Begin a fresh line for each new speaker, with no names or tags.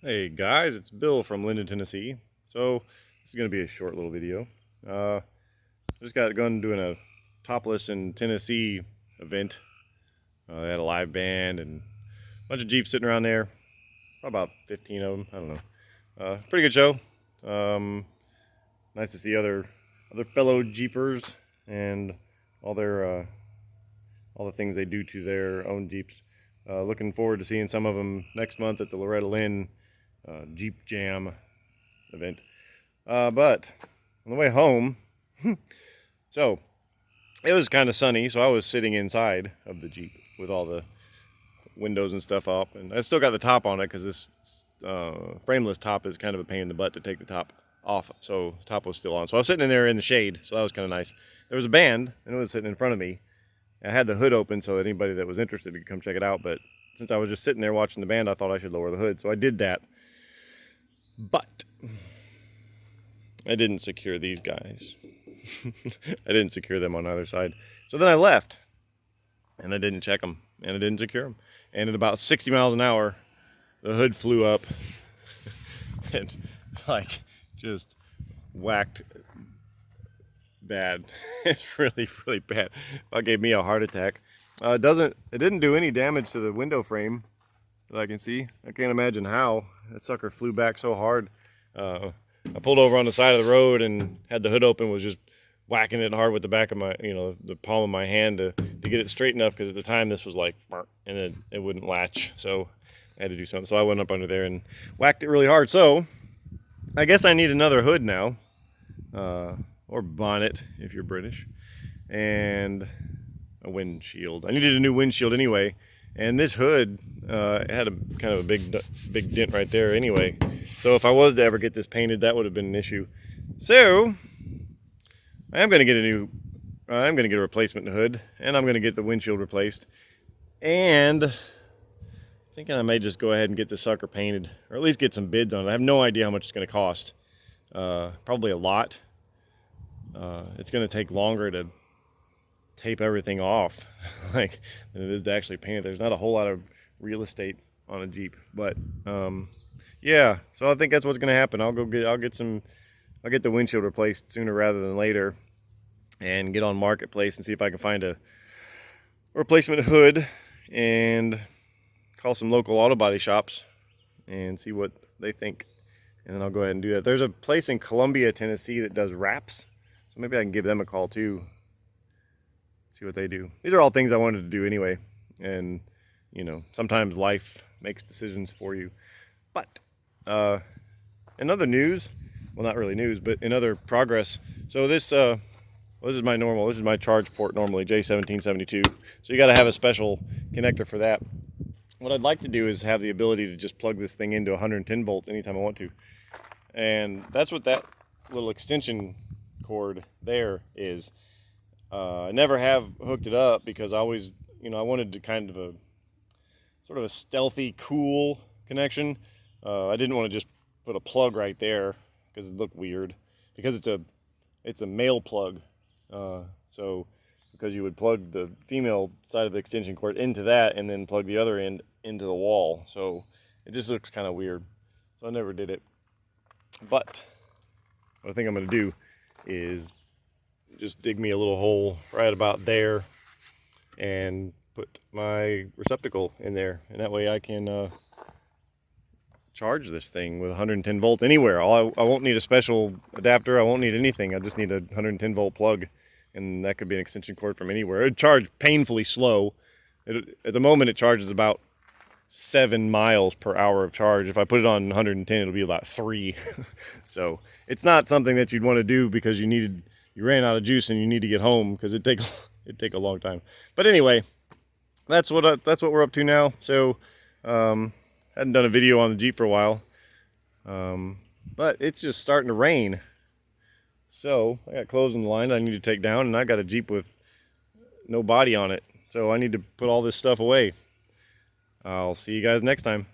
Hey guys, it's Bill from Linden, Tennessee. So this is going to be a short little video. Uh, just got done doing a topless in Tennessee event. They had a live band and a bunch of Jeeps sitting around there. About 15 of them. I don't know. Pretty good show. Um, nice to see other fellow Jeepers and all their all the things they do to their own Jeeps. Looking forward to seeing some of them next month at the Loretta Lynn Jeep Jam event. But on the way home, so it was kind of sunny, so I was sitting inside of the Jeep with all the windows and stuff up, and I still got the top on it because this frameless top is kind of a pain in the butt to take the top off. So the top was still on. So I was sitting in there in the shade, so that was kind of nice. There was a band, and it was sitting in front of me. I had the hood open so that anybody that was interested could come check it out, but since I was just sitting there watching the band, I thought I should lower the hood, so I did that. But I didn't secure these guys. I didn't secure them on either side. So then I left, and I didn't check them, and I didn't secure them. And at about 60 miles an hour, the hood flew up and like just whacked bad. It's really, really bad. It gave me a heart attack. It didn't do any damage to the window frame that I can see. I can't imagine how. That sucker flew back so hard. I pulled over on the side of the road and had the hood open, was just whacking it hard with the back of my, the palm of my hand to get it straight enough, because at the time this was like, and it wouldn't latch. So I had to do something. So I went up under there and whacked it really hard. So I guess I need another hood now, or bonnet if you're British, and a windshield. I needed a new windshield anyway, and this hood had a kind of a big dent right there anyway. So if I was to ever get this painted, that would have been an issue. So I'm going to get a replacement hood, and I'm going to get the windshield replaced, and thinking I may just go ahead and get this sucker painted, or at least get some bids on it. I have no idea how much it's going to cost. Probably a lot. It's going to take longer to tape everything off like than it is to actually paint it. There's not a whole lot of real estate on a Jeep, but yeah. So I think that's what's going to happen. I'll get the windshield replaced sooner rather than later, and get on Marketplace and see if I can find a replacement hood, and call some local auto body shops and see what they think, and then I'll go ahead and do that. There's a place in Columbia, Tennessee that does wraps, so maybe I can give them a call too, see what they do. These are all things I wanted to do anyway, and sometimes life makes decisions for you. But in other news, well, not really news, but in other progress, so this is my charge port normally, J1772, so you got to have a special connector for that. What I'd like to do is have the ability to just plug this thing into 110 volts anytime I want to, and that's what that little extension cord there is. I never have hooked it up because I always, I wanted to kind of a sort of a stealthy, cool connection. I didn't want to just put a plug right there because it looked weird, because it's a male plug. So because you would plug the female side of the extension cord into that and then plug the other end into the wall. So it just looks kind of weird. So I never did it. But what I think I'm going to do is just dig me a little hole right about there and put my receptacle in there. And that way I can charge this thing with 110 volts anywhere. I won't need a special adapter. I won't need anything. I just need a 110 volt plug. And that could be an extension cord from anywhere. It would charge painfully slow. At the moment, it charges about 7 miles per hour of charge. If I put it on 110, it'll be about 3. So it's not something that you'd want to do because you ran out of juice and you need to get home, because it'd take a long time. But anyway, that's what we're up to now. So hadn't done a video on the Jeep for a while, but it's just starting to rain. So I got clothes in the line I need to take down, and I got a Jeep with no body on it. So I need to put all this stuff away. I'll see you guys next time.